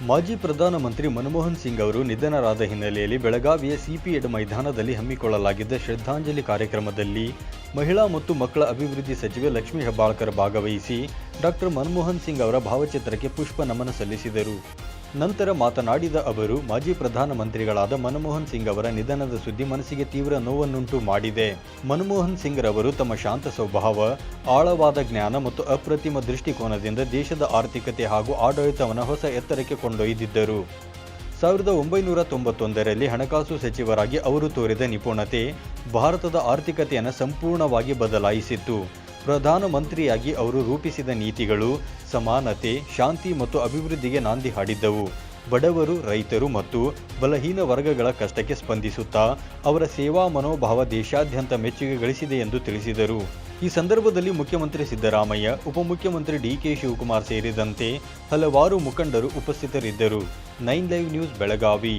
ಮಾಜಿ ಪ್ರಧಾನಮಂತ್ರಿ ಮನಮೋಹನ್ ಸಿಂಗ್ ಅವರು ನಿಧನರಾದ ಹಿನ್ನೆಲೆಯಲ್ಲಿ ಬೆಳಗಾವಿಯ ಸಿಪಿಎಡ್ ಮೈದಾನದಲ್ಲಿ ಹಮ್ಮಿಕೊಳ್ಳಲಾಗಿದ್ದ ಶ್ರದ್ಧಾಂಜಲಿ ಕಾರ್ಯಕ್ರಮದಲ್ಲಿ ಮಹಿಳಾ ಮತ್ತು ಮಕ್ಕಳ ಅಭಿವೃದ್ಧಿ ಸಚಿವೆ ಲಕ್ಷ್ಮೀ ಹೆಬ್ಬಾಳ್ಕರ್ ಭಾಗವಹಿಸಿ ಡಾಕ್ಟರ್ ಮನಮೋಹನ್ ಸಿಂಗ್ ಅವರ ಭಾವಚಿತ್ರಕ್ಕೆ ಪುಷ್ಪ ನಮನ ಸಲ್ಲಿಸಿದರು. ನಂತರ ಮಾತನಾಡಿದ ಅವರು, ಮಾಜಿ ಪ್ರಧಾನಮಂತ್ರಿಗಳಾದ ಮನಮೋಹನ್ ಸಿಂಗ್ ಅವರ ನಿಧನದ ಸುದ್ದಿ ಮನಸ್ಸಿಗೆ ತೀವ್ರ ನೋವನ್ನುಂಟು ಮಾಡಿದೆ. ಮನಮೋಹನ್ ಸಿಂಗ್ ರವರು ತಮ್ಮ ಶಾಂತ ಸ್ವಭಾವ, ಆಳವಾದ ಜ್ಞಾನ ಮತ್ತು ಅಪ್ರತಿಮ ದೃಷ್ಟಿಕೋನದಿಂದ ದೇಶದ ಆರ್ಥಿಕತೆ ಹಾಗೂ ಆಡಳಿತವನ್ನು ಹೊಸ ಎತ್ತರಕ್ಕೆ ಕೊಂಡೊಯ್ದಿದ್ದರು. 1991ರಲ್ಲಿ ಹಣಕಾಸು ಸಚಿವರಾಗಿ ಅವರು ತೋರಿದ ನಿಪುಣತೆ ಭಾರತದ ಆರ್ಥಿಕತೆಯನ್ನು ಸಂಪೂರ್ಣವಾಗಿ ಬದಲಾಯಿಸಿತ್ತು. ಪ್ರಧಾನಮಂತ್ರಿಯಾಗಿ ಅವರು ರೂಪಿಸಿದ ನೀತಿಗಳು ಸಮಾನತೆ, ಶಾಂತಿ ಮತ್ತು ಅಭಿವೃದ್ಧಿಗೆ ನಾಂದಿ ಹಾಡಿದ್ದವು. ಬಡವರು, ರೈತರು ಮತ್ತು ಬಲಹೀನ ವರ್ಗಗಳ ಕಷ್ಟಕ್ಕೆ ಸ್ಪಂದಿಸುತ್ತಾ ಅವರ ಸೇವಾ ಮನೋಭಾವ ದೇಶಾದ್ಯಂತ ಮೆಚ್ಚುಗೆ ಗಳಿಸಿದೆ ಎಂದು ತಿಳಿಸಿದರು. ಈ ಸಂದರ್ಭದಲ್ಲಿ ಮುಖ್ಯಮಂತ್ರಿ ಸಿದ್ದರಾಮಯ್ಯ, ಉಪಮುಖ್ಯಮಂತ್ರಿ ಡಿಕೆ ಶಿವಕುಮಾರ್ ಸೇರಿದಂತೆ ಹಲವಾರು ಮುಖಂಡರು ಉಪಸ್ಥಿತರಿದ್ದರು. 9 ಲೈವ್ ನ್ಯೂಸ್ ಬೆಳಗಾವಿ.